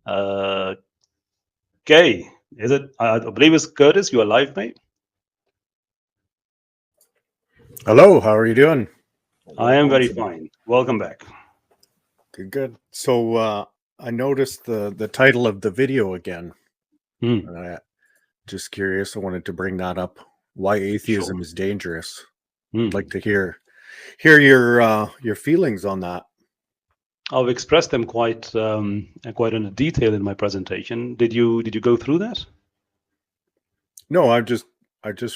Uh, okay, is it? I believe it's Curtis. You are live, mate. Hello, how are you doing? I am very fine. Welcome back. Good, good. So I noticed the title of the video again. And I just curious. I wanted to bring that up. Why atheism is dangerous. I'd like to hear your feelings on that. I've expressed them quite in detail in my presentation. Did you go through that? No, I just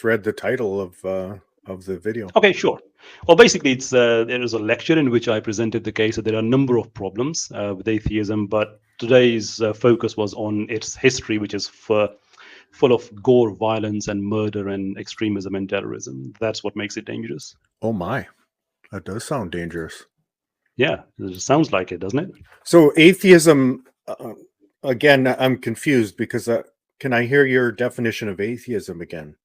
read the title of the video. Okay, sure. Well, basically, it's there is a lecture in which I presented the case that there are a number of problems with atheism, but today's focus was on its history, which is full of gore, violence, and murder, and extremism and terrorism. That's what makes it dangerous. Oh my, that does sound dangerous. Yeah, it sounds like it, doesn't it? So atheism, again, I'm confused because can I hear your definition of atheism again?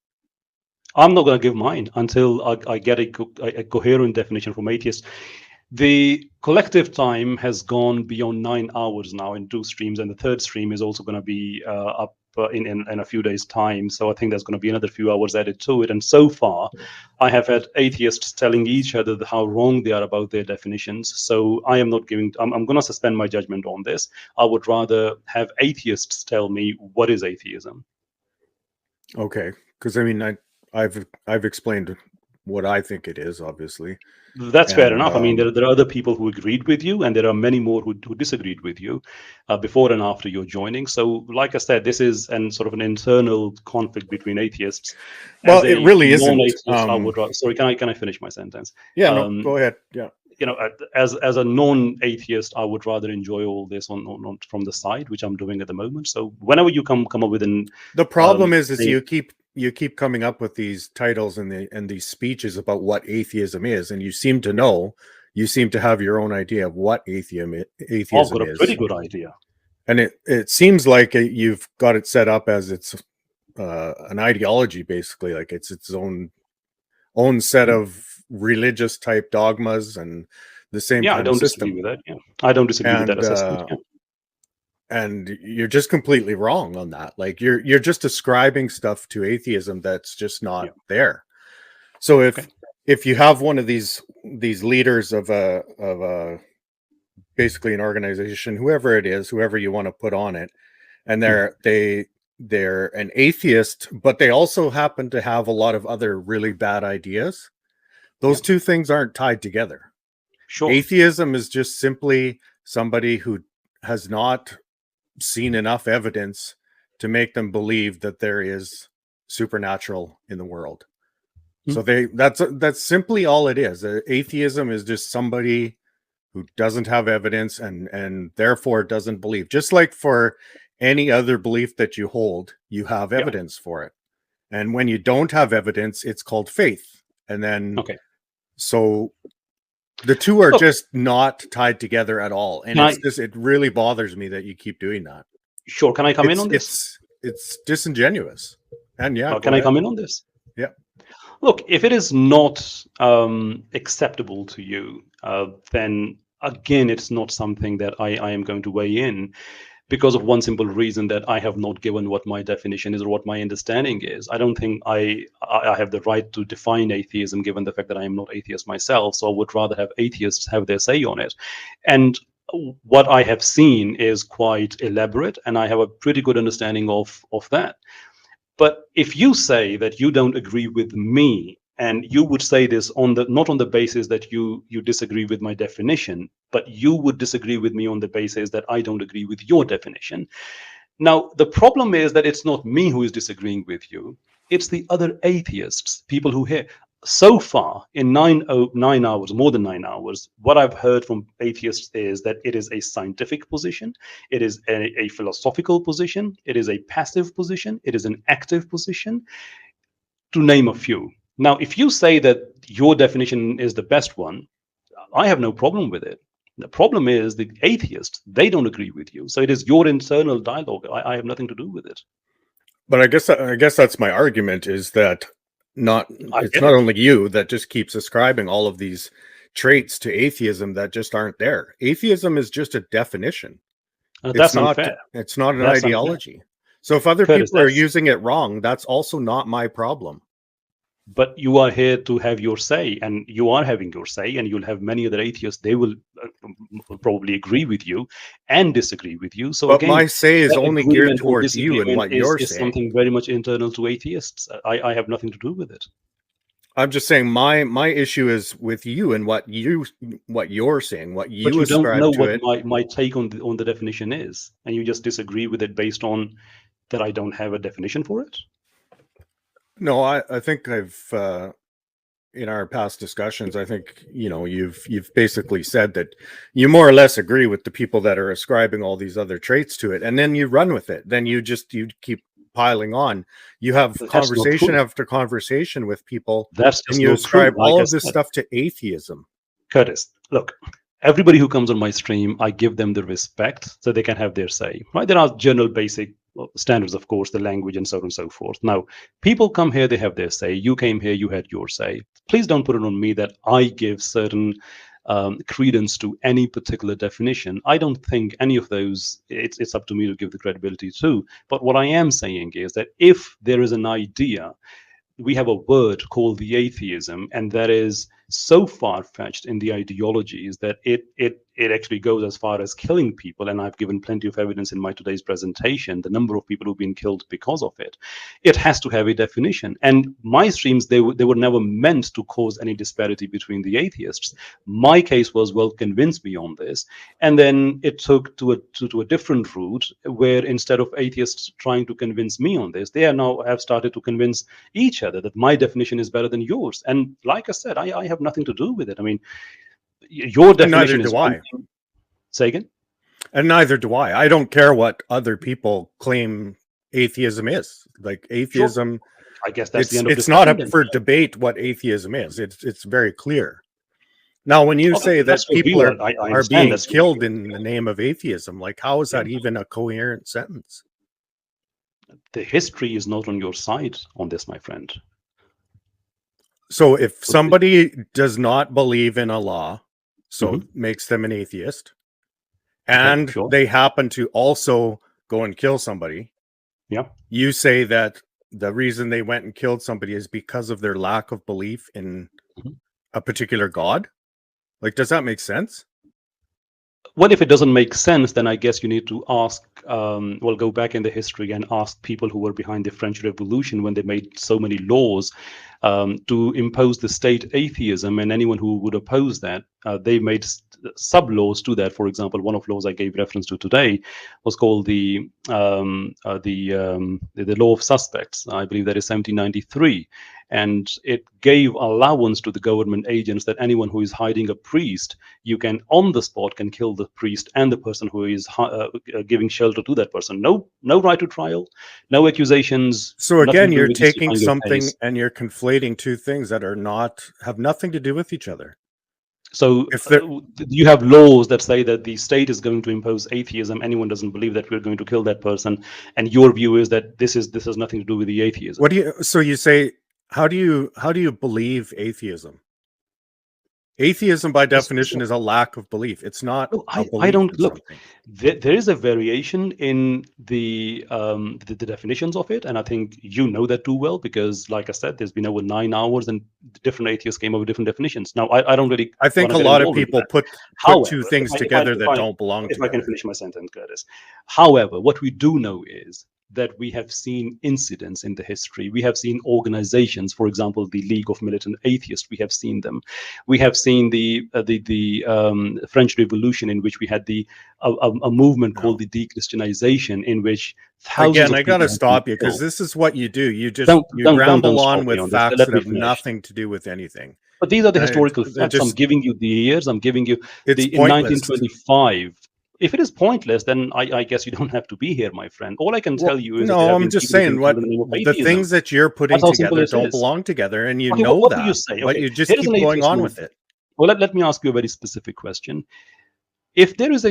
I'm not going to give mine until I get a coherent definition from atheists. The collective time has gone beyond 9 hours now in 2 streams, and the third stream is also going to be up in a few days' time. So I think there's going to be another few hours added to it. And so far, I have had atheists telling each other how wrong they are about their definitions. So I am not giving. I'm going to suspend my judgment on this. I would rather have atheists tell me what is atheism. Okay, because I mean, I've explained what I think it is, obviously. That's fair enough. I mean, there are other people who agreed with you, and there are many more who disagreed with you before and after your joining. So, like I said, this is sort of an internal conflict between atheists. Well, it really isn't. Sorry, can I finish my sentence? Yeah, no, go ahead. Yeah. You know, as a non-atheist, I would rather enjoy all this on from the side, which I'm doing at the moment. So, whenever you come up with the problem is you keep coming up with these titles and these speeches about what atheism is, and you seem to have your own idea of what atheism is. I've got a pretty good idea, and it seems like you've got it set up as it's an ideology, basically, like it's its own set of religious type dogmas and the same kind I don't of system. disagree with that. Yeah, I don't disagree with that assessment. And you're just completely wrong on that. Like you're just ascribing stuff to atheism that's just not there. So if you have one of these leaders of a basically an organization, whoever it is, whoever you want to put on it, and they're an atheist, but they also happen to have a lot of other really bad ideas, those two things aren't tied together. Sure. Atheism is just simply somebody who has not seen enough evidence to make them believe that there is supernatural in the world. So that's simply all it is. Atheism is just somebody who doesn't have evidence and therefore doesn't believe. Just like for any other belief that you hold, you have evidence for it. And when you don't have evidence, it's called faith. And then so the two are just not tied together at all. And it really bothers me that you keep doing that. Sure. Can I come in on this? It's disingenuous. And can I come in on this? Yeah. Look, if it is not acceptable to you, then again, it's not something that I am going to weigh in, because of one simple reason, that I have not given what my definition is or what my understanding is. I don't think I have the right to define atheism, given the fact that I am not atheist myself. So I would rather have atheists have their say on it. And what I have seen is quite elaborate, and I have a pretty good understanding of that. But if you say that you don't agree with me, and you would say this not on the basis that you disagree with my definition, but you would disagree with me on the basis that I don't agree with your definition. Now, the problem is that it's not me who is disagreeing with you. It's the other atheists, people who hear. So far, in 9 hours, more than 9 hours, what I've heard from atheists is that it is a scientific position, it is a philosophical position, it is a passive position, it is an active position, to name a few. Now, if you say that your definition is the best one, I have no problem with it. The problem is the atheists, they don't agree with you. So it is your internal dialogue. I have nothing to do with it. But I guess that's my argument, is that it's not only you that just keeps ascribing all of these traits to atheism that just aren't there. Atheism is just a definition. It's That's not. unfair. It's not an That's unfair. ideology. So if other Curtis, people are using it wrong, that's also not my problem. but you are here to have your say, and you are having your say, and you'll have many other atheists. They will probably agree with you and disagree with you. So But my again, say is that only geared agreement or towards you and disagreement what you're is saying. something very much internal to atheists. I have nothing to do with it. I'm just saying my issue is with you and what you're saying, what But you you don't know ascribe to what it. my take on the definition is, and you just disagree with it based on that I don't have a definition for it. No, I think I've in our past discussions, I think you've basically said that you more or less agree with the people that are ascribing all these other traits to it, and then you run with it. Then you keep piling on. You have That's not conversation true. after conversation with people, That's and just you not true. ascribe Like all I of this said, stuff to atheism. Curtis, look, everybody who comes on my stream, I give them the respect so they can have their say. Right? There are general basic standards, of course, the language and so on and so forth. Now, people come here, they have their say. You came here, you had your say. Please don't put it on me that I give certain credence to any particular definition. I don't think any of those, it's up to me to give the credibility to. But what I am saying is that if there is an idea, we have a word called the atheism, and that is so far-fetched in the ideologies that it actually goes as far as killing people. And I've given plenty of evidence in my today's presentation, the number of people who've been killed because of it. It has to have a definition. And my streams, they were never meant to cause any disparity between the atheists. My case was, well, convince me on this. And then it took to a different route where instead of atheists trying to convince me on this, they are now have started to convince each other that my definition is better than yours. And like I said, I have nothing to do with it. I mean, your And neither definition is do one I. thing. Say again? And neither do I. I don't care what other people claim atheism is. Like atheism, Sure. I guess that's the end of it's not discussion up then. for debate what atheism is. It's very clear. Now, when you Okay, say that's that your people view. I are understand being that's your killed view. in the name of atheism, like how is that Yeah. even a coherent sentence? The history is not on your side on this, my friend. So if somebody does not believe in Allah, so Mhm. makes them an atheist, Okay, and sure. they happen to also go and kill somebody, Yeah. you say that the reason they went and killed somebody is because of their lack of belief in Mhm. a particular god? Like, does that make sense? Well, if it doesn't make sense, then I guess you need to ask, well, go back in the history and ask people who were behind the French Revolution when they made so many laws to impose the state atheism, and anyone who would oppose that, they made sub laws to that. For example, one of laws I gave reference to today was called the law of suspects. I believe that is 1793, and it gave allowance to the government agents that anyone who is hiding a priest, you can on the spot can kill the priest and the person who is giving shelter to that person. No right to trial, no accusations. So Nothing again, to do you're with taking justifying your something case. and you're conflating two things that have nothing to do with each other. So If they're you have laws that say that the state is going to impose atheism. Anyone doesn't believe that we're going to kill that person, and your view is that this has nothing to do with the atheism. what do you so you say how do you believe atheism? Atheism by definition is a lack of belief. It's not No, a I belief don't in look. something. There is a variation in the definitions of it, and I think you know that too well because, like I said, there's been over 9 hours, and different atheists came up with different definitions. Now, I don't really I want think to a get lot of involved into people that. put two However, things together that don't belong if I can together. finish my sentence, Curtis. However, what we do know is that we have seen incidents in the history. We have seen organizations, for example, the League of Militant Atheists. We have seen them. We have seen the French Revolution, in which we had a movement No. called the de-Christianization, in which thousands Again, of I people gotta have been stop you because killed. this is what you do. You Don't ramble on stop me with on this. facts Let that me have finish. nothing to do with anything. But these are the And historical they're facts. I'm just giving you the years. I'm giving you it's in pointless. 1925. If it is pointless, then I guess you don't have to be here, my friend. All I can tell Well, you is that there no, have I'm been just people who've saying been what killed in the name of the atheism. things that you're putting That's how simple together it don't is. belong together, and you Okay, know what do you that, say? but Okay, you just here is keep an going atheist on with movement. it. Well, let me ask you a very specific question. If there is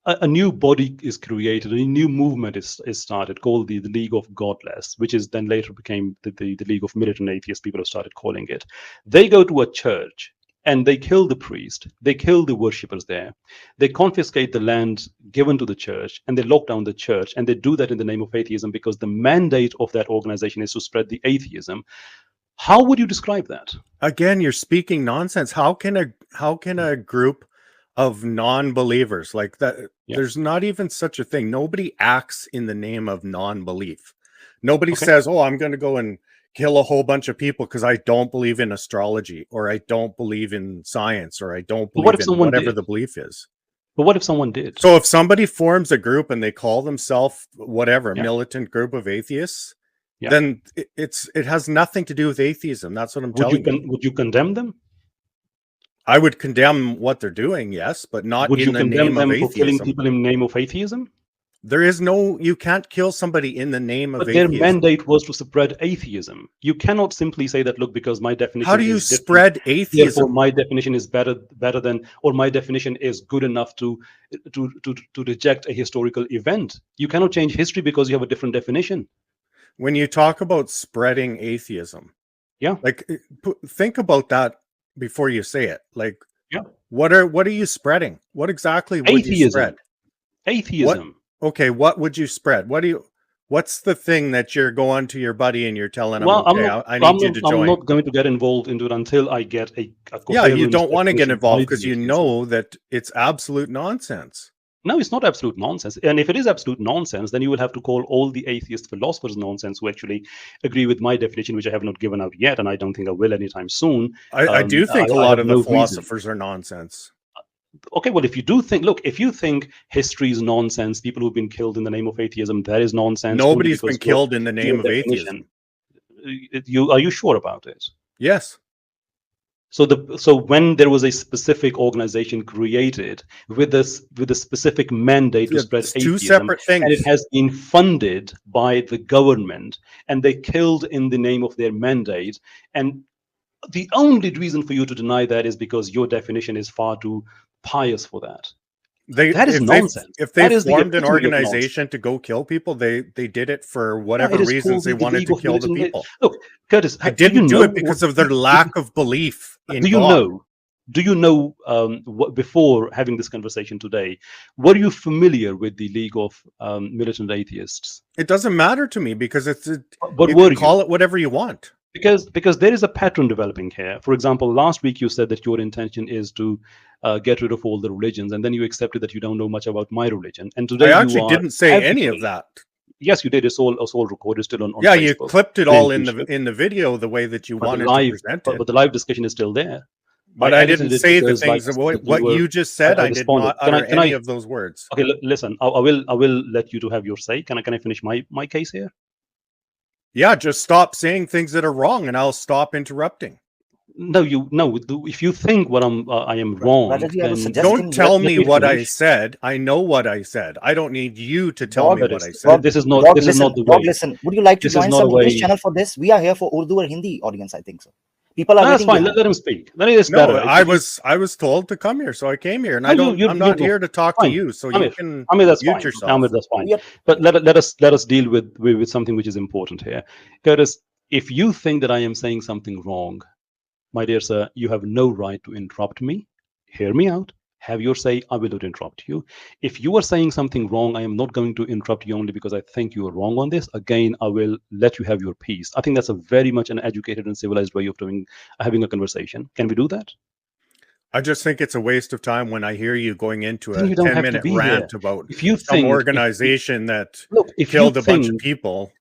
a new body is created, a new movement is started called the League of Godless, which is then later became the League of Militant Atheists, people have started calling it. They go to a church and they kill the priest, they kill the worshippers there, they confiscate the land given to the church, and they lock down the church, and they do that in the name of atheism because the mandate of that organization is to spread the atheism. How would you describe that? Again, you're speaking nonsense. How can a group of non-believers like that, there's not even such a thing. Nobody acts in the name of non-belief. Nobody says, oh, I'm going to go and kill a whole bunch of people because I don't believe in astrology, or I don't believe in science, or I don't believe in whatever the belief is. But what if someone did? So if somebody forms a group and they call themselves whatever, militant group of atheists, then it has nothing to do with atheism. That's what I'm telling you. Would you condemn them? I would condemn what they're doing, yes, but not in the name of atheism. For killing people in the name of atheism? There is no, you can't kill somebody in the name of atheism. But their mandate was to spread atheism. You cannot simply say that, look, because my definition How do you spread atheism? Therefore, my definition is better than, or my definition is good enough to reject a historical event. You cannot change history because you have a different definition. When you talk about spreading atheism, like think about that before you say it. Like, what are you spreading? What exactly would you spread? Atheism. Okay, what would you spread? What's the thing that you're going to your buddy and you're telling him, okay, I need you to join? I'm not going to get involved into it until I get a you don't want to get involved because you know that it's absolute nonsense. No, it's not absolute nonsense. And if it is absolute nonsense, then you will have to call all the atheist philosophers nonsense who actually agree with my definition, which I have not given out yet, and I don't think I will anytime soon. I do think a lot of the philosophers are nonsense. Okay, well, if you do think, look, if you think history is nonsense, people who've been killed in the name of atheism, that is nonsense. Nobody's been killed in the name of atheism. Are you sure about it? Yes. So when there was a specific organization created with a specific mandate to spread atheism, two separate things, and it has been funded by the government, and they killed in the name of their mandate, and the only reason for you to deny that is because your definition is far too pious for that. That is nonsense. If they formed an organization to go kill people, they did it for whatever reasons they wanted to kill the people. Look, Curtis, they didn't do it because of their lack of belief in God. Do you know, before having this conversation today, were you familiar with the League of Militant Atheists? It doesn't matter to me because you can call it whatever you want. Because there is a pattern developing here. For example, last week you said that your intention is to get rid of all the religions, and then you accepted that you don't know much about my religion. And today I actually didn't say any of that. Yes, you did. It's all recorded still on yeah, Facebook. You clipped it all in the video the way that you wanted to present it. But the live discussion is still there. But I didn't say the things what you just said. I did not utter any of those words. Okay, listen. I will let you to have your say. Can I finish my case here? Yeah, just stop saying things that are wrong, and I'll stop interrupting. No. If you think I am wrong, then don't tell me what I said. I know what I said. I don't need you to tell me what I said. This is not the way. Listen, would you like to join some English channel for this? We are here for Urdu or Hindi audience, I think so. People are that's fine. Let him speak. That is no, better. I was told to come here, so I came here, and I'm not here to talk to you. So you can that's mute fine. yourself. That's fine. Yep. But let us deal with something which is important here. Curtis, if you think that I am saying something wrong, my dear sir, you have no right to interrupt me. Hear me out. Have your say. I will not interrupt you. If you are saying something wrong, I am not going to interrupt you only because I think you are wrong on this. Again, I will let you have your piece. I think that's a very much an educated and civilized way of having a conversation. Can we do that? I just think it's a waste of time when I hear you going into a 10-minute rant about some organization that killed a bunch of people.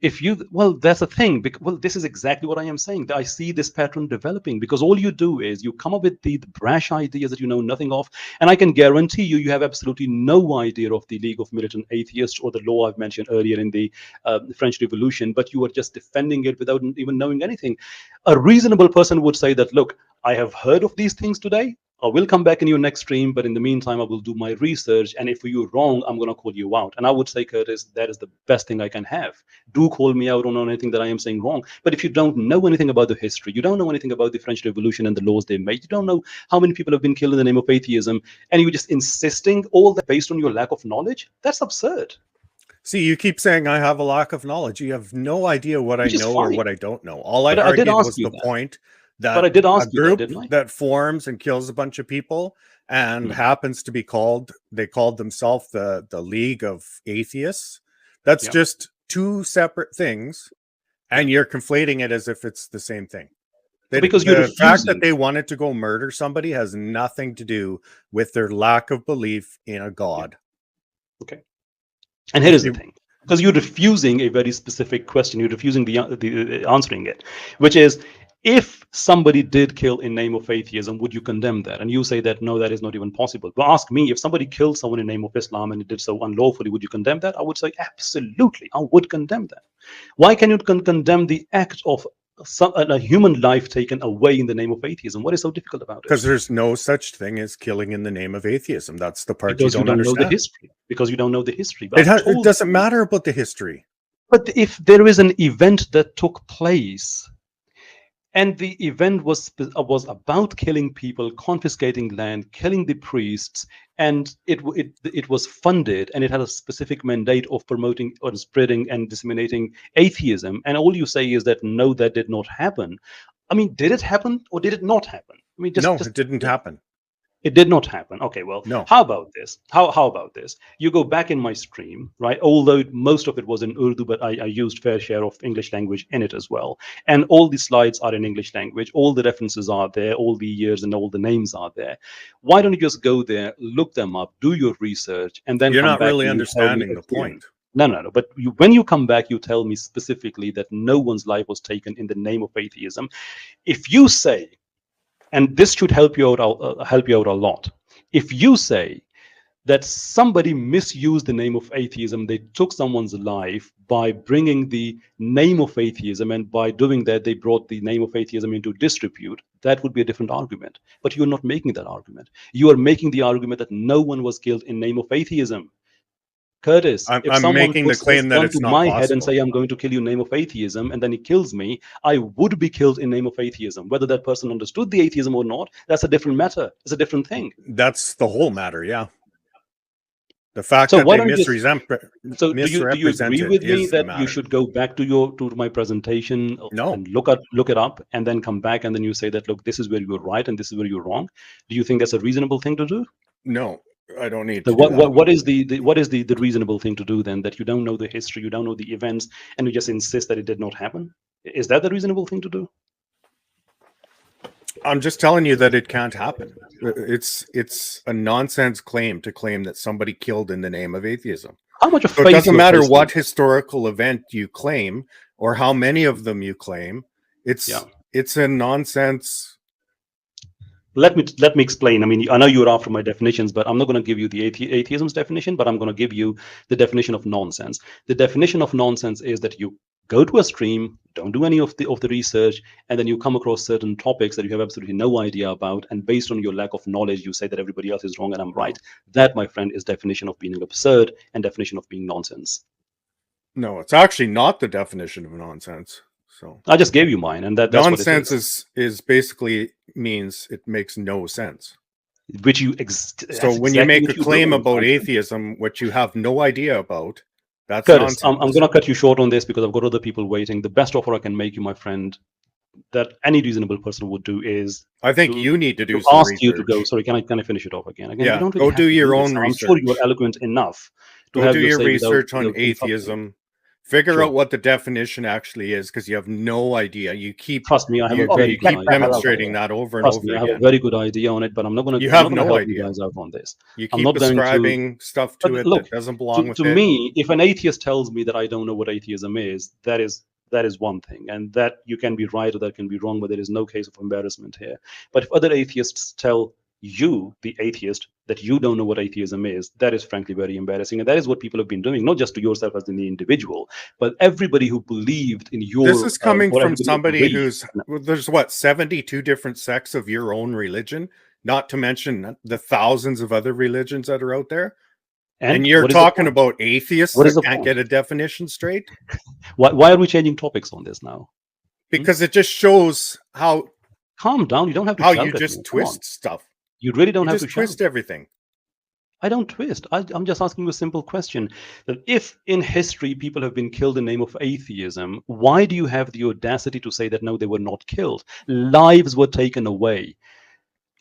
That's the thing. Well, this is exactly what I am saying. I see this pattern developing because all you do is you come up with the brash ideas that you know nothing of, and I can guarantee you have absolutely no idea of the League of Militant Atheists or the law I've mentioned earlier in the French Revolution, but you are just defending it without even knowing anything. A reasonable person would say that, look, I have heard of these things today. I will come back in your next stream, but in the meantime, I will do my research. And if you're wrong, I'm going to call you out. And I would say, Curtis, that is the best thing I can have. Do call me out on anything that I am saying wrong. But if you don't know anything about the history, you don't know anything about the French Revolution and the laws they made, you don't know how many people have been killed in the name of atheism, and you're just insisting all that based on your lack of knowledge, that's absurd. See, you keep saying I have a lack of knowledge. You have no idea what I know or what I don't know. All I argued was the point that But I did ask a you that, group didn't I? that forms and kills a bunch of people and Hmm. happens to be called, they called themselves the League of Atheists. That's Yeah. just two separate things, and you're conflating it as if it's the same thing. Because you're The fact that refusing. they wanted to go murder somebody has nothing to do with their lack of belief in a god. Okay. And here is the thing. Because you're refusing a very specific question. You're refusing the answering it, which is, if somebody did kill in name of atheism, would you condemn that? And you say that no, that is not even possible. But ask me, if somebody killed someone in name of Islam and it did so unlawfully, would you condemn that? I would say absolutely. I would condemn that. Why can you condemn the act of a human life taken away in the name of atheism? What is so difficult about it? Because there's no such thing as killing in the name of atheism. That's the part Because you don't understand. know the history. Because you don't know the history. But It doesn't matter about the history. But if there is an event that took place, and the event was about killing people, confiscating land, killing the priests, and it was funded, and it had a specific mandate of promoting or spreading and disseminating atheism, and all you say is that no, that did not happen. I mean, did it happen or did it not happen? I mean, No, it didn't happen. It did not happen. Okay, well, no. How about this? How about this? You go back in my stream, right? Although most of it was in Urdu, but I used fair share of English language in it as well. And all the slides are in English language. All the references are there. All the years and all the names are there. Why don't you just go there, look them up, do your research, and then you're come not back really and understanding the point. No. But when you come back, you tell me specifically that no one's life was taken in the name of atheism. If you say, and this should help you out a lot. If you say that somebody misused the name of atheism, they took someone's life by bringing the name of atheism, and by doing that, they brought the name of atheism into disrepute, that would be a different argument. But you're not making that argument. You are making the argument that no one was killed in name of atheism. Curtis, if I'm someone making the puts his claim that gun it's to not my possible. head and say, I'm going to kill you in name of atheism, and then he kills me, I would be killed in name of atheism. Whether that person understood the atheism or not, that's a different matter. It's a different thing. That's the whole matter, yeah. The fact So that why they don't you so do you agree with me that you should go back to my presentation and look it up, and then come back, and then you say that, look, this is where you're right and this is where you're wrong? Do you think that's a reasonable thing to do? No, I don't need So to do that. what is the reasonable thing to do then, that you don't know the history, you don't know the events, and you just insist that it did not happen? Is that the reasonable thing to do? I'm just telling you that it can't happen. It's a nonsense claim to claim that somebody killed in the name of atheism. How much of so it doesn't matter what historical event you claim or how many of them you claim. It's a nonsense. Let me explain. I mean, I know you're after my definitions, but I'm not going to give you the atheism's definition, but I'm going to give you the definition of nonsense. The definition of nonsense is that you go to a stream, don't do any of the research, and then you come across certain topics that you have absolutely no idea about, and based on your lack of knowledge, you say that everybody else is wrong and I'm right. That, my friend, is definition of being absurd and definition of being nonsense. No, it's actually not the definition of nonsense. So I just gave you mine, and that's nonsense what it is basically means it makes no sense. Which you so when you make a claim about atheism, which you have no idea about, that's Curtis, nonsense. I'm going to cut you short on this because I've got other people waiting. The best offer I can make you, my friend, that any reasonable person would do is, I think you need to do some ask research. you to go. Sorry, can I finish it off again? Yeah, you don't really go do your own research. I'm sure you're eloquent enough to go do your research on atheism. Figure out what the definition actually is, because you have no idea. You keep trust me, I have a very you keep demonstrating that over and over again. I have a very good idea on it, but I'm not going to. You have no help idea. You guys out on this. You keep ascribing stuff to it that doesn't belong with it. To me, if an atheist tells me that I don't know what atheism is, that is one thing, and that you can be right or that can be wrong, but there is no case of embarrassment here. But if other atheists tell you, the atheist, that you don't know what atheism is, that is frankly very embarrassing. And that is what people have been doing, not just to yourself as in the individual, but everybody who believed in your... This is coming from somebody who's... There's what, 72 different sects of your own religion, not to mention the thousands of other religions that are out there. And you're talking about atheists that can't get a definition straight? Why are we changing topics on this now? Because it just shows how... Calm down. You don't have to how you just twist stuff. You really don't have to twist everything. I don't twist. I'm just asking you a simple question. That if in history people have been killed in the name of atheism, why do you have the audacity to say that no, they were not killed? Lives were taken away.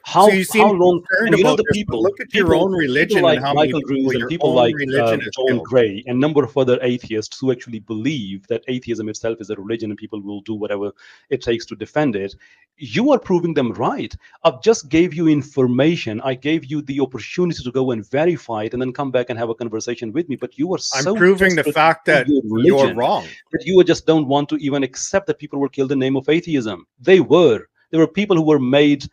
So you How seem long? concerned And you know about the this, but look at your own people religion and like how many Michael people Drews and your people own like religion has John killed. Gray and a number of other atheists who actually believe that atheism itself is a religion and people will do whatever it takes to defend it. You are proving them right. I've just gave you information. I gave you the opportunity to go and verify it and then come back and have a conversation with me. But you are I'm so proving the desperate fact to that your you're religion wrong. that you just don't want to even accept that people were killed in the name of atheism. They were. There were people who were made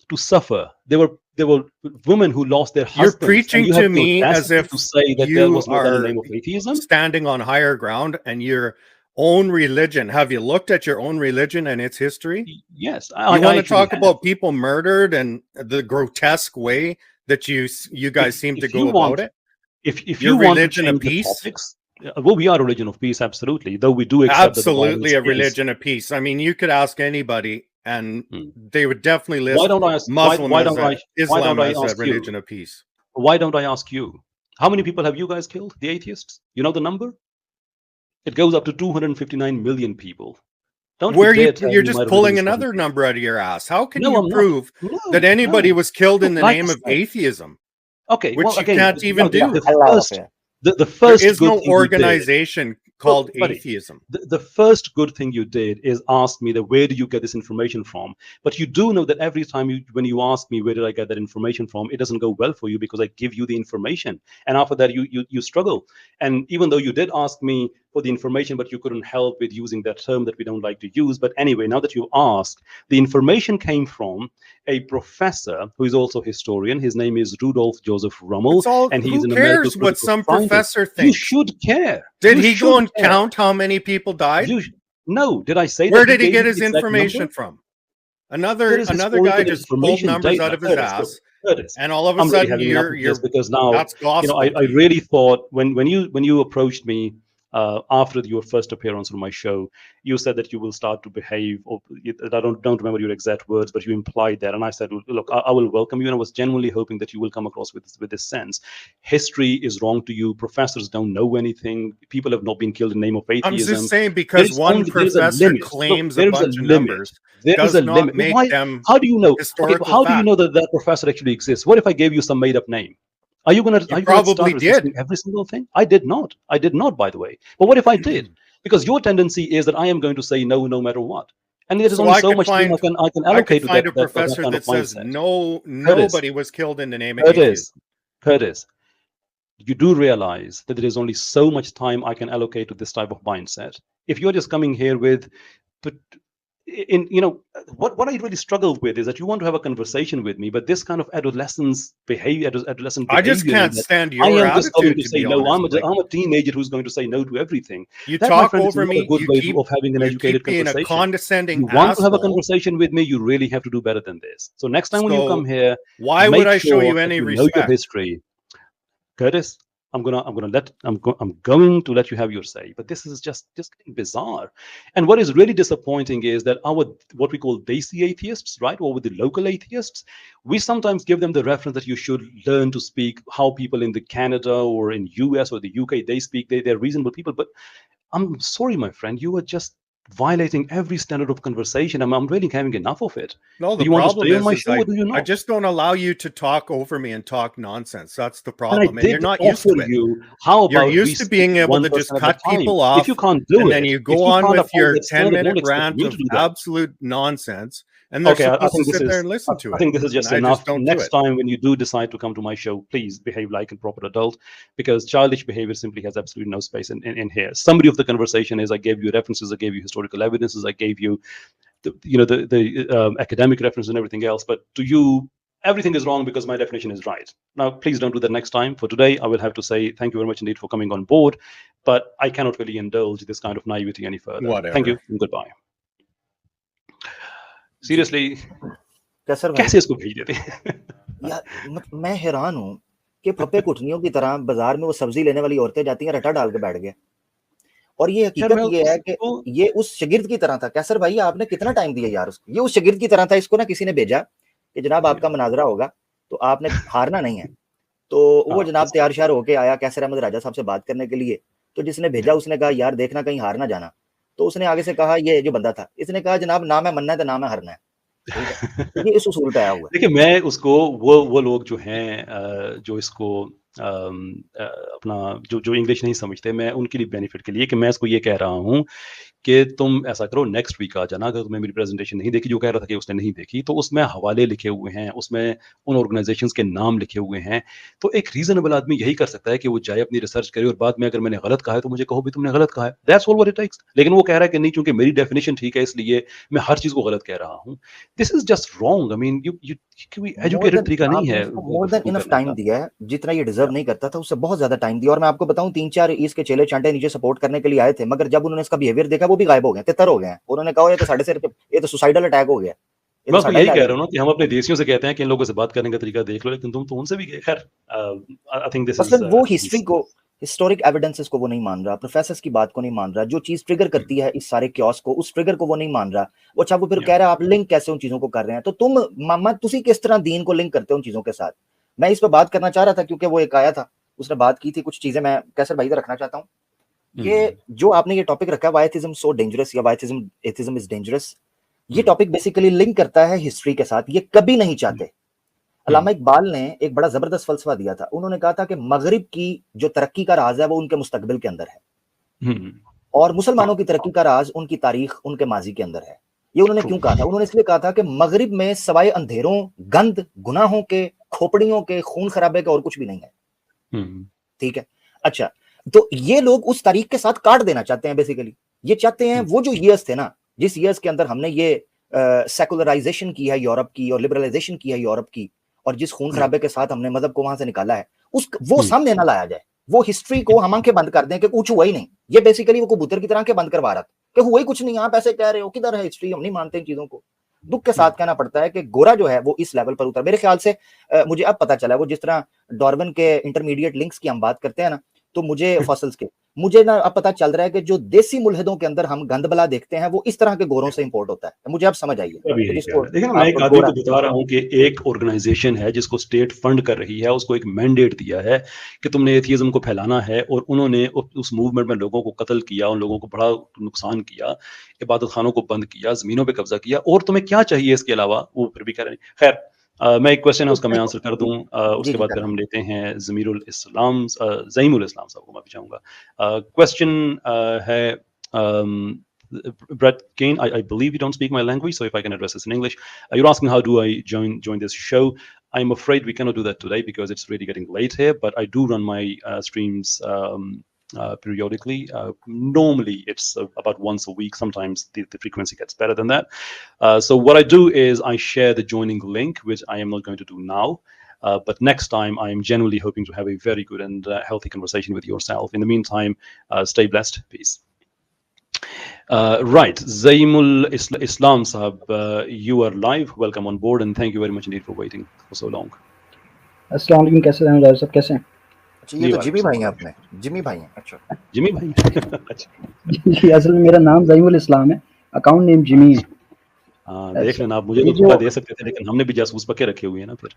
to suffer. There were women who lost their You're husbands, and preaching you have to the me as audacity if to say that there you was not done in the are name of atheism. standing on higher ground and your own religion. Have you looked at your own religion and its history? Yes, You want I to actually talk have. about people murdered and the grotesque way that you guys seem to If you go about want, it? if Your you want to religion of change the peace? topics, well, we are a religion of peace, absolutely. Though we do accept that the Absolutely violence a is. religion of peace. I mean, you could ask anybody and Hmm. they would definitely list Why don't I ask? Muslim Why as don't I? Why Islam don't I as a ask religion you? of peace. Why don't I ask you? How many people have you guys killed? The atheists? You know the number? It goes up to 259 million people. Don't you Where dare tell you're me my just religion pulling is not another included. number out of your ass. How can No, you I'm not. prove that No, anybody no. was killed in the Like name I of said, atheism? okay. Which Well, you again, can't even Yeah, do. Allah affair. the There first is good no thing you did. organization Well, called buddy, atheism. the first good thing you did is ask me that where do you get this information from? But you do know that every time when you ask me where did I get that information from, it doesn't go well for you because I give you the information, and after that you struggle. And even though you did ask me for the information, but you couldn't help with using that term that we don't like to use. But anyway, now that you asked, the information came from a professor who is also a historian. His name is Rudolf Joseph Rummel, It's all, and he's who an American cares what political some scientist. professor You thinks? should care. Did You he go should and care. count how many people died? No. Did I say Where that he did he gave get you his the exact information number? from? There Another is guy historical just pulled information numbers out data. of his ass, Curtis, and all of a I'm really sudden having enough of this you're because now, that's gospel I to you. really thought when you approached me after your first appearance on my show, you said that you will start to behave, or I don't remember your exact words, but you implied that, and I said, look, I will welcome you, and I was genuinely hoping that you will come across with this sense. History is wrong to you. Professors don't know anything. People have not been killed in the name of I'm atheism. just saying because one There is a professor limit. Look, claims a there is a bunch of limit. numbers There is does a not limit. make Why? them How do you know? Okay, historical how do you fact. know that professor actually exists? What if I gave you some made up name? Are you gonna probably start resisting did. every single thing? I did not. I did not, by the way. But what if I did? Because your tendency is that I am going to say no, no matter what. And there is So only I so could much time find I can allocate to that a that professor kind that of says mindset. nobody was killed in the name of atheism. Curtis, you do realize that there is only so much time I can allocate to this type of mindset. If you're just coming here with, but what I really struggle with is that you want to have a conversation with me, but this kind of adolescent behavior I just can't stand your I am just going attitude, to to say be no. honest. I'm a teenager who's going to say no to everything. You That, my talk friend, is over not a me. good way of having an You educated keep being a conversation. condescending You want to have a asshole. conversation with me, you really have to do better than this. So next time when you come here, why would I show you any know your respect? history. Curtis, I'm going to let you have your say, but this is just getting bizarre. And what is really disappointing is that what we call Daisy atheists, right, or with the local atheists, we sometimes give them the reference that you should learn to speak how people in the Canada or in US or the UK they speak. They're reasonable people, but I'm sorry, my friend, you are just violating every standard of conversation. I'm really having enough of it. No, Do the you want to problem stay on my is show or do you I not? just don't allow you to talk over me and talk nonsense. That's the And problem. I And you're did not used to offer it. you, how You're about we used to speak being able one to just person at a cut time? people If off, you can't do and then it, you if go you on can't with uphold your that standard, 10-minute don't expect rant me of to do that. absolute nonsense, and they're Okay, I supposed to think this sit there is and listen to I it. think this is just And I enough. just don't do Next it. time when you do decide to come to my show, please behave like a proper adult, because childish behavior simply has absolutely no space in here. Somebody of the conversation is I gave you references, I gave you historical evidences, I gave you the academic reference and everything else. But to you, everything is wrong because my definition is right. Now, please don't do that next time. For today, I will have to say thank you very much indeed for coming on board, but I cannot really indulge this kind of naivety any further. Whatever. Thank you and goodbye. Seriously, कैसर भाई, कैसे इसको भेज देते यार मैं हैरान हूँ कि फप्पे कुटनियों की तरह बाजार में वो सब्जी लेने वाली औरतें जाती हैं, रटा डाल के बैठ गए। और ये हकीकत ये है कि ये उस शागिर्द की तरह था। कैसर भाई, आपने कितना टाइम दिया यार उसको? ये उस शागिर्द की तरह था, इसको ना किसी ने भेजा कि जनाब आपका मुनाजरा होगा, تو آپ نے ہارنا نہیں ہے. تو وہ جناب تیار شیار ہو کے آیا قیصر احمد راجہ صاحب سے بات کرنے کے لیے. تو جس نے بھیجا اس نے کہا یار دیکھنا کہیں ہار نہ جانا. تو اس نے آگے سے کہا, یہ جو بندہ تھا اس نے کہا جناب نہ میں مننا ہے تو نہ میں ہارنا ہے. ٹھیک ہے, یہ اس اصول پہ آیا ہوا ہے. دیکھیں میں اس کو وہ لوگ جو ہیں جو اس کو اپنا جو انگلش نہیں سمجھتے, میں ان کے لیے بینیفٹ کے لیے کہ میں اس کو یہ کہہ رہا ہوں کہ تم ایسا کرو نیکسٹ ویک آ جانا, اگر تمہیں میری پریزنٹیشن نہیں دیکھی, جو کہہ رہا تھا کہ اس نے نہیں دیکھی, تو اس میں حوالے لکھے ہوئے ہیں, اس میں ان آرگنائزیشنز کے نام لکھے ہوئے ہیں. تو ایک ریزنیبل آدمی یہی کر سکتا ہے کہ وہ جائے اپنی ریسرچ کرے اور بعد میں اگر میں نے غلط کہا ہے تو مجھے کہو بھی تم نے غلط کہا ہے, that's all what it takes. لیکن وہ کہہ رہا ہے کہ نہیں چونکہ میری ڈیفینیشن ٹھیک ہے اس لیے میں ہر چیز کو غلط کہہ رہا ہوں. This is just wrong. I mean educated طریقہ نہیں ہے مور دین انف ٹائم دیا ہے, جتنا یہ ڈیزرو نہیں کرتا تھا اس سے بہت زیادہ ٹائم دیا. اور میں آپ کو بتاؤں 3-4 اس کے چیلے چانٹے نیچے سپورٹ کرنے کے لیے آئے تھے, مگر جب انہوں نے اس کا بیہیویئر دیکھا وہ بھی غائب ہو گئے, تتر ہو گئے ہیں. انہوں نے کہا یہ تو ساڑھے سر یہ تو سوسائڈل اٹیک ہو گیا. میں تو یہی کہہ رہا ہوں نا کہ ہم اپنے دیسیوں سے کہتے ہیں کہ ان لوگوں سے بات کرنے کا طریقہ دیکھ لو, لیکن تم تو ان سے بھی گئے. خیر آئی تھنک دس از وہ ہسٹری کو, ہسٹورک ایویڈنسز کو وہ نہیں مان رہا, پروفیسرز کی بات کو نہیں مان رہا, جو چیز ٹریگر کرتی ہے اس سارے کیوس کو, اس ٹریگر کو وہ نہیں مان رہا. وہ اچھا وہ پھر کہہ رہا ہے آپ لنک کیسے ان چیزوں کو کر رہے ہیں, تو تم ماما تسی کس طرح دین کو لنک کرتے ہو ان چیزوں کے ساتھ. میں اس پہ بات کرنا چاہ رہا تھا کیونکہ وہ ایک آیا تھا, اس نے بات کی تھی, کچھ چیزیں میں قیصر بھائی سے رکھنا چاہتا ہوں. یہ جو آپ نے یہ ٹاپک رکھا ہے why atheism so dangerous یا why atheism is dangerous, یہ ٹاپک بیسیکلی لنک کرتا ہے ہسٹری کے ساتھ. یہ کبھی نہیں چاہتے. علامہ اقبال نے ایک بڑا زبردست فلسفہ دیا تھا, انہوں نے کہا تھا کہ مغرب کی جو ترقی کا راز ہے وہ ان کے مستقبل کے اندر ہے, اور مسلمانوں کی ترقی کا راز ان کی تاریخ ان کے ماضی کے اندر ہے. یہ انہوں نے کیوں کہا تھا؟ انہوں نے اس لیے کہا تھا کہ مغرب میں سوائے اندھیروں, گند, گناہوں کے, کھوپڑیوں کے, خون خرابے کے اور کچھ بھی نہیں ہے. ٹھیک ہے, اچھا تو یہ لوگ اس تاریخ کے ساتھ کاٹ دینا چاہتے ہیں. بیسیکلی یہ چاہتے ہیں وہ جو ایئرس تھے نا, جس ایئرس کے اندر ہم نے یہ سیکولرائزیشن کی ہے یورپ کی اور لبرلائزیشن کی ہے یورپ کی, اور جس خون خرابے کے ساتھ ہم نے مذہب کو وہاں سے نکالا ہے, وہ سامنے نہ لایا جائے. وہ ہسٹری کو ہم آنکھیں بند کر دیں کہ کچھ ہوا ہی نہیں. یہ بیسیکلی وہ کبوتر کی طرح آنکھیں بند کروا رہا تھا کہ ہوا ہی کچھ نہیں, آپ ایسے کہہ رہے ہو, کدھر ہے ہسٹری, ہم نہیں مانتے ان چیزوں کو. دکھ کے ساتھ کہنا پڑتا ہے کہ گورا جو ہے وہ اس لیول پر اترا. میرے خیال سے مجھے اب پتا چلا, وہ جس طرح ڈارون کے انٹرمیڈیٹ لنکس کی ہم بات کرتے ہیں نا, تو مجھے فاسلز کے مجھے نا اب پتا چل رہا ہے کہ جو دیسی ملحدوں کے اندر ہم گند بلا دیکھتے ہیں وہ اس طرح کے گوروں سے امپورٹ ہوتا ہے. مجھے اب سمجھ آئی ہے. دیکھیں میں ایک آدمی کو بتا رہا ہوں کہ ایک آرگنائزیشن ہے جس کو اسٹیٹ فنڈ کر رہی ہے, اس کو ایک مینڈیٹ دیا ہے کہ تم نے ایتھیزم کو پھیلانا ہے, اور انہوں نے اس موومنٹ میں لوگوں کو قتل کیا, ان لوگوں کو بڑا نقصان کیا, عبادت خانوں کو بند کیا, زمینوں پہ قبضہ کیا, اور تمہیں کیا چاہیے اس کے علاوہ, وہ پھر بھی کہہ رہے ہیں. خیر میں ایک کوشچن ہے اس کا میں آنسر کر دوں, اس کے بعد پھر ہم لیتے ہیں زمیر الاسلام, زعیم الاسلام صاحب کو میں بھی چاہوں گا. کوشچن ہے Brett Kane, I believe you don't speak my language, so if I can address this in English. You're asking how do I join this show. I'm afraid we cannot do that today because it's really getting late here, but I do run my streams periodically. Normally it's about once a week. Sometimes the frequency gets better than that. So what I do is I share the joining link, which I am not going to do now. But next time I am genuinely hoping to have a very good and healthy conversation with yourself. In the meantime, stay blessed. Peace. Right, Zaimul Islam Sahab, you are live. Welcome on board and thank you very much indeed for waiting for so long. السلام علیکم, کیسے ہیں doctor صاحب, کیسے ہیں؟ اچھا یہ تو جمی بھائی ہیں اپنے, جمی بھائی ہیں. اچھا جمی بھائی. جی اصل میں میرا نام زعیم الاسلام ہے, اکاؤنٹ نیم جمی ہے. ہاں دیکھ لینا, آپ مجھے تو دھوکہ دے سکتے تھے لیکن ہم نے بھی جاسوس پکے رکھے ہوئے ہیں نا. پھر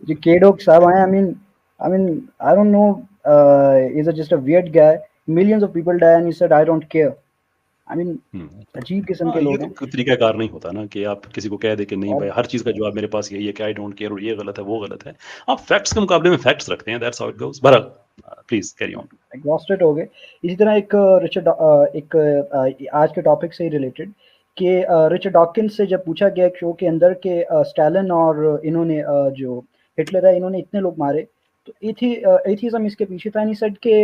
جی کیڈوک صاحب آئے, I mean I don't know, he's just a weird guy. Millions of people die and he said I don't care. I mean عجیب قسم کے لوگ ہیں. یہ طریقہ کار نہیں ہوتا نا کہ آپ کسی کو کہہ دیں کہ نہیں بھائی ہر چیز کا جواب میرے پاس یہی ہے کہ آئی ڈونٹ کیئر, اور یہ غلط ہے وہ غلط ہے. آپ فیکٹس کے مقابلے میں فیکٹس رکھتے ہیں, دیٹس ہاؤ اٹ گوز. بہرحال پلیز کیری آن. ایگزاسٹڈ ہو گئے. اسی طرح ایک آج کے ٹاپک سے ریلیٹڈ کہ رچرڈ ڈاکنز سے جب پوچھا گیا ایک شو کے اندر کہ اسٹالن اور انہوں نے جو ہٹلر ہے انہوں نے اتنے لوگ مارے, تو ایتھیزم اس کے پیچھے تھا. سیٹ کہ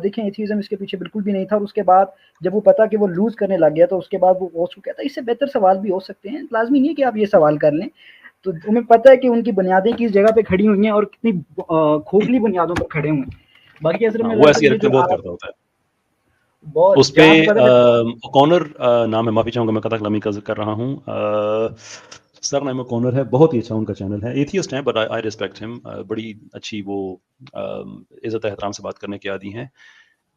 دیکھیں ایتھیزم اس کے پیچھے بالکل بھی نہیں تھا. اور اس کے بعد جب وہ پتا کہ وہ لوز کرنے لگ گیا تو اس کے بعد وہ اس کو کہتا ہے اس سے بہتر سوال بھی ہو سکتے ہیں, لازمی نہیں ہے کہ آپ یہ سوال کر لیں. تو تمہیں پتہ ہے کہ ان کی بنیادیں کس جگہ پہ کھڑی ہوئی ہیں اور کتنی کھوکھلی بنیادوں پر کھڑے ہوئے ہیں. باقی اصل میں وہ ایسی حرکتیں بہت کرتا ہوتا ہے. اس پہ اکونر نام ہے, معافی چاہوں گا میں قطع کلامی کر رہا ہوں, سر نام اکونر ہے, بہت ہی اچھا ان کا چینل ہے, ایتھیسٹ ہیں بٹ آئی ریسپیکٹ ہم. بڑی اچھی وہ عزت احترام سے بات کرنے کے عادی ہیں.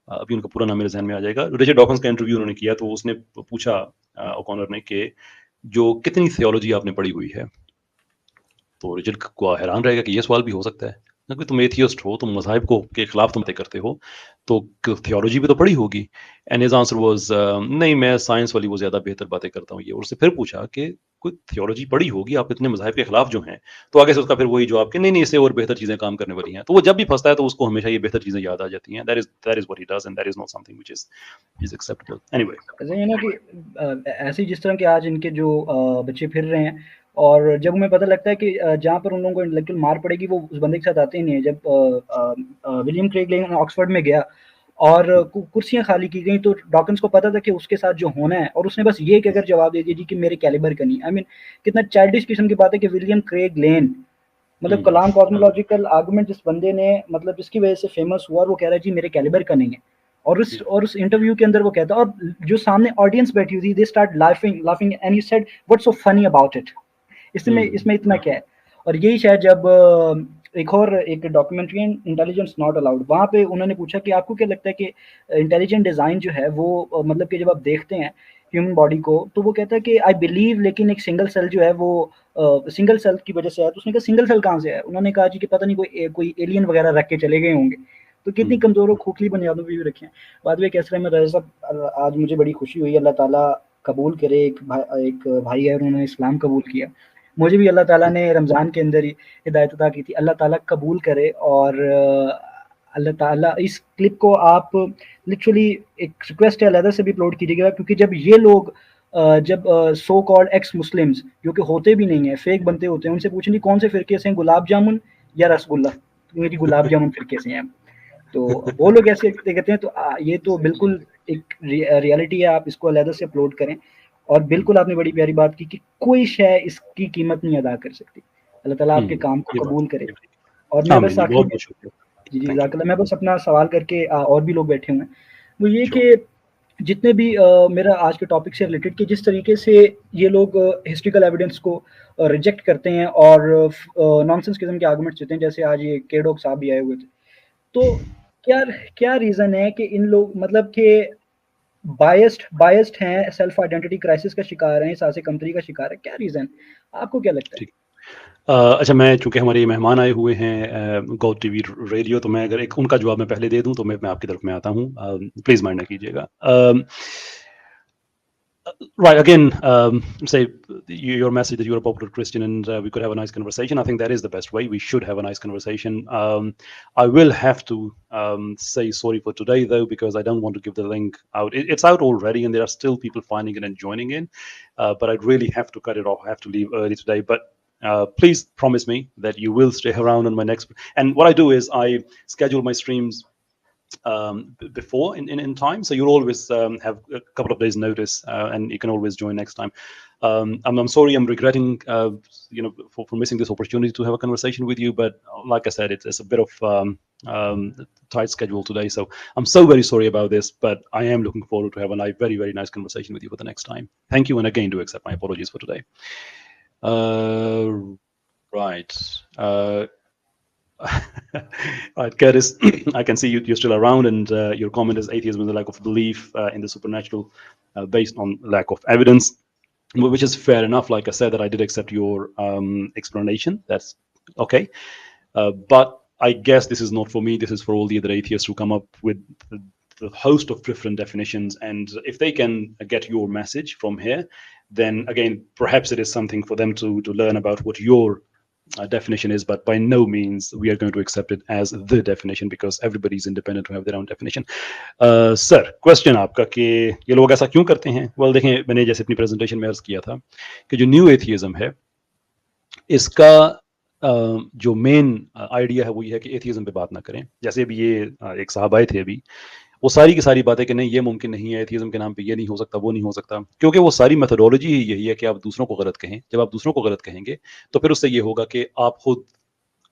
ابھی ان کا پورا نام میرے ذہن میں آ جائے گا. رچرڈ ڈاکنز کا انٹرویو انہوں نے کیا تو اس نے پوچھا اکونر نے کہ جو کتنی تھیولوجی آپ نے پڑھی ہوئی ہے, تو रिचर्ड को हैरान रहेगा कि ये सवाल भी हो सकता है, क्योंकि तुम एथियस्ट हो, तुम मज़ाहिब को के खिलाफ तुम बातें करते हो, तो थियोलॉजी भी तो पढ़ी होगी। एंड हिज आंसर वाज नहीं, मैं साइंस वाली वो ज़्यादा बेहतर बातें करता हूँ ये। और उससे फिर पूछा कि कोई थियोलॉजी पढ़ी होगी, आप इतने मज़ाहिब के खिलाफ जो हैं, तो आगे से उसका फिर वही जवाब कि नहीं नहीं, इससे और बेहतर चीज़ें काम करने वाली हैं। तो वो जब भी फंसता है तो उसको हमेशा ये बेहतर चीज़ें याद आ जाती हैं। That is what he does, and that is not something which is acceptable. Anyway, ऐसा ही है ना कि ऐसे ही जिस तरह के आज इनके जो बच्चे फिर रहे हैं, और जब उन्हें पता लगता है कि जहाँ पर उन लोगों को इंटेलेक्चुअल मार पड़ेगी वो उस बंदे के साथ आते ही नहीं है। जब विलियम क्रेग लेन ऑक्सफोर्ड में गया और कुर्सियां खाली की गई, तो डॉकिंस को पता था कि उसके साथ जो होना है, और उसने बस ये कहकर जवाब दे दिया जी कि मेरे कैलिबर का नहीं। आई मीन कितना चाइल्डिश किस्म की बात है कि विलियम क्रेग लेन, मतलब कलाम कॉस्मोलॉजिकल आर्गुमेंट जिस बंदे ने, मतलब जिसकी वजह से फेमस हुआ, वो कह रहा है जी मेरे कैलिबर का नहीं है। और उस इंटरव्यू के अंदर वो कहता, और जो सामने ऑडियंस बैठी हुई थी, they start laughing and he said what's so funny about it, इसमें इतना क्या है। और यही शायद जब एक डॉक्यूमेंट्री है इंटेलिजेंस नॉट अलाउड, वहाँ पे उन्होंने पूछा कि आपको क्या लगता है कि इंटेलिजेंट डिज़ाइन जो है वो मतलब कि जब आप देखते हैं ह्यूमन बॉडी को, तो वो कहता है कि आई बिलीव, लेकिन एक सिंगल सेल जो है वो सिंगल सेल की वजह से है। तो उसने कहा सिंगल सेल कहाँ से है? उन्होंने कहा जी कि पता नहीं कोई एलियन वगैरह रख के चले गए होंगे। तो कितनी कमज़ोर और खोखली बुनियादों पे भी रखे हैं। बाद में कैसर अहमद रज़ा साहब, आज मुझे बड़ी खुशी हुई, अल्लाह ताला कबूल करे, एक भाई है उन्होंने इस्लाम कबूल किया। मुझे भी अल्लाह ताला ने रमज़ान के अंदर ही हिदायत अता की थी, अल्लाह ताला कबूल करे। और अल्लाह ताला इस क्लिप को आप लिटरली एक रिक्वेस्ट है अलहदा से भी अपलोड कीजिएगा, क्योंकि जब ये लोग जब सो कॉल्ड एक्स मुस्लिम्स, जो कि होते भी नहीं है, फेक बनते होते हैं, उनसे पूछेंगे कौन से फिरके से हैं, गुलाब जामुन या रसगुल्ला, तो मेरी गुलाब जामुन फिरके से हैं। तो वो लोग ऐसे कहते हैं। तो ये तो बिल्कुल एक रियलिटी है, आप इसको अलहदा से अपलोड करें। और बिल्कुल आपने बड़ी प्यारी बात की कि कोई शय इसकी कीमत नहीं अदा कर सकती। अल्लाह ताला आपके काम को कबूल करे। और मैं बस आखिर में, जी जज़ाकल्लाह, मैं बस अपना सवाल करके और भी लोग बैठे हुए हैं, वो ये कि जितने भी मेरा आज के टॉपिक से रिलेटेड कि जिस तरीके से ये लोग हिस्ट्रिकल एविडेंस को रिजेक्ट करते हैं और नॉनसेंस किस्म के आर्गुमेंट्स देते हैं, जैसे आज ये केडोक साहब भी आए हुए थे, तो क्या क्या रीज़न है कि इन लोग मतलब कि बायस्ड हैं, सेल्फ आइडेंटिटी क्राइसिस का शिकार हैं, सासे कमतरी का शिकार है? क्या रीज़न, आपको क्या लगता है? अच्छा, मैं चूंकि हमारे मेहमान आए हुए हैं गो टीवी रेडियो, तो मैं अगर एक उनका जवाब मैं पहले दे दूं तो मैं आपकी तरफ में आता हूं, प्लीज माइंड ना कीजिएगा। Right, again, say your message that you're a popular Christian and we could have a nice conversation. I think that is the best way. We should have a nice conversation. I will have to say sorry for today, though, because I don't want to give the link out. It's out already, and there are still people finding it and joining in. But I really have to cut it off. I have to leave early today. But please promise me that you will stay around on my next. And what I do is I schedule my streams before in time, so you'll always have a couple of days notice, and you can always join next time. I'm sorry, I'm regretting for missing this opportunity to have a conversation with you, but like I said, it's a bit of tight schedule today, so I'm so very sorry about this, but I am looking forward to have a very, very nice conversation with you for the next time. Thank you, and again do accept my apologies for today. Right. Right, Curtis, I can see you're still around, and your comment is atheism is a lack of belief in the supernatural based on lack of evidence, which is fair enough. Like I said, that I did accept your explanation. That's okay. But I guess this is not for me. This is for all the other atheists who come up with the host of different definitions. And if they can get your message from here, then again, perhaps it is something for them to learn about what your definition is, but by no means we are going to accept it as the definition, because everybody is independent to have their own definition. Sir, question आपका कि ये लोग ऐसा क्यों करते हैं? Well, देखें, मैंने जैसे अपनी प्रेजेंटेशन में अर्ज किया था कि जो न्यू एथियज्म है, इसका जो मेन आइडिया है वो ये है कि एथियज्म पे बात ना करें। जैसे अभी ये एक साहब आए थे अभी, वो सारी की सारी बातें कि नहीं ये मुमकिन नहीं है, एथियज्म के नाम पे ये नहीं हो सकता, वो नहीं हो सकता, क्योंकि वो सारी मेथोडोलॉजी ही यही है कि आप दूसरों को गलत कहें। जब आप दूसरों को गलत कहेंगे तो फिर उससे ये होगा कि आप खुद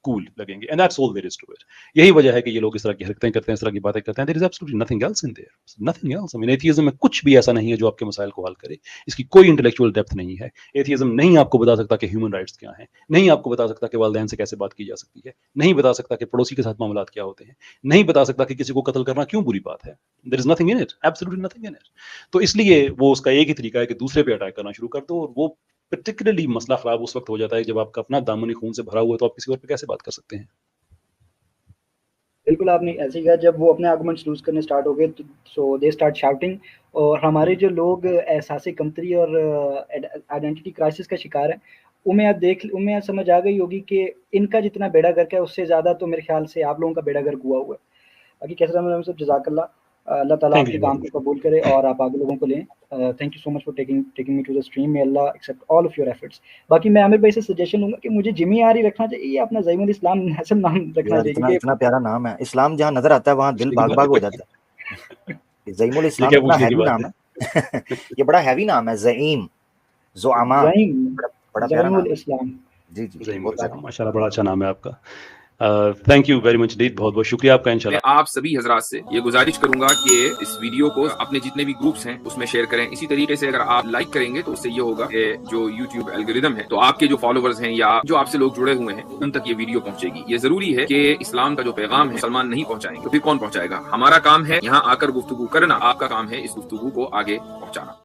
कूल लगेंगे, and that's all there is to it. यही वजह है कि ये लोग इस तरह की हरकतें करते हैं, इस तरह की बातें करते हैं। There is absolutely nothing else in there, nothing else. I mean atheism में कुछ भी ऐसा नहीं है जो आपके मसाइल को हल करे। इसकी कोई इंटेलेक्चुअल डेप्थ नहीं है। एथियज्म नहीं आपको बता सकता कि ह्यूमन राइट्स क्या हैं, नहीं आपको बता सकता कि वालिदैन से कैसे बात की जा सकती है, नहीं बता सकता कि पड़ोसी के साथ मामलात क्या होते हैं, नहीं बता सकता कि किसी को कत्ल करना क्यों बुरी बात है। There is nothing in it, absolutely nothing in it. तो इसलिए वो उसका एक ही तरीका है कि दूसरे पे अटैक करना शुरू कर दो, और वो पर्टिकुलरली मसला खराब उस वक्त हो जाता है जब आपका अपना दामनी खून से भरा हुआ है, तो आप किसी और पे कैसे बात कर सकते हैं? बिल्कुल आपने ऐसे ही कहा, जब वो अपने आर्गुमेंट्स लूज करने स्टार्ट हो गए सो दे स्टार्ट शाउटिंग, और हमारे जो लोग एहसास कमतरी और आइडेंटिटी क्राइसिस का शिकार हैं, उनमें समझ आ गई होगी कि इनका जितना बेड़ा गर्क है उससे ज़्यादा तो मेरे ख्याल से आप लोगों का बेड़ा गर्क हुआ हुआ है। बाकी कैसा हम सब जज़ाकल्लाह, अल्लाह ताला Thank आपके you काम very को कबूल करे और आप आगे लोगों को लें। Thank you so much for taking me to the stream, may Allah accept all of your efforts. बाकी मैं आमिर भाई से सजेशन लूंगा कि मुझे जिमी आरी रखना चाहिए या अपना ज़ईमुल इस्लाम हसन नाम रखना यार चाहिए, इतना क्योंकि इतना प्यारा नाम है, इस्लाम जहाँ नजर आता है वहाँ दिल सही बाग बात बाग हो है। जाता है। ज़ईमुल ये इस्लाम क्या इतना पूछने की हैवी बात नाम है? है। ये बड़ा हैवी नाम है, ज़ईम, ज़ुआमा, ज़ईम, बड़ा प्यारा नाम ज़ईमुल है। इस्लाम। जी जी ज़ईमुल बहुत इस्लाम, माशाल्लाह बड़ा अच्छा नाम है आपका। Thank you very much deep, बहुत बहुत शुक्रिया आपका। मैं इंशाल्लाह आप सभी हजरात से ये गुजारिश करूंगा कि इस वीडियो को अपने जितने भी ग्रुप्स हैं उसमें शेयर करें। इसी तरीके से अगर आप लाइक करेंगे तो उससे ये होगा कि जो YouTube एल्गोरिदम है, तो आपके जो फॉलोवर्स हैं या जो आपसे लोग जुड़े हुए हैं उन तक ये वीडियो पहुंचेगी। ये जरूरी है कि इस्लाम का जो पैगाम है मुसलमान नहीं पहुंचाएंगे तो फिर कौन पहुंचाएगा? हमारा काम है यहाँ आकर गुफ्तगू करना, आपका काम है इस गुफ्तगू को आगे पहुंचाना।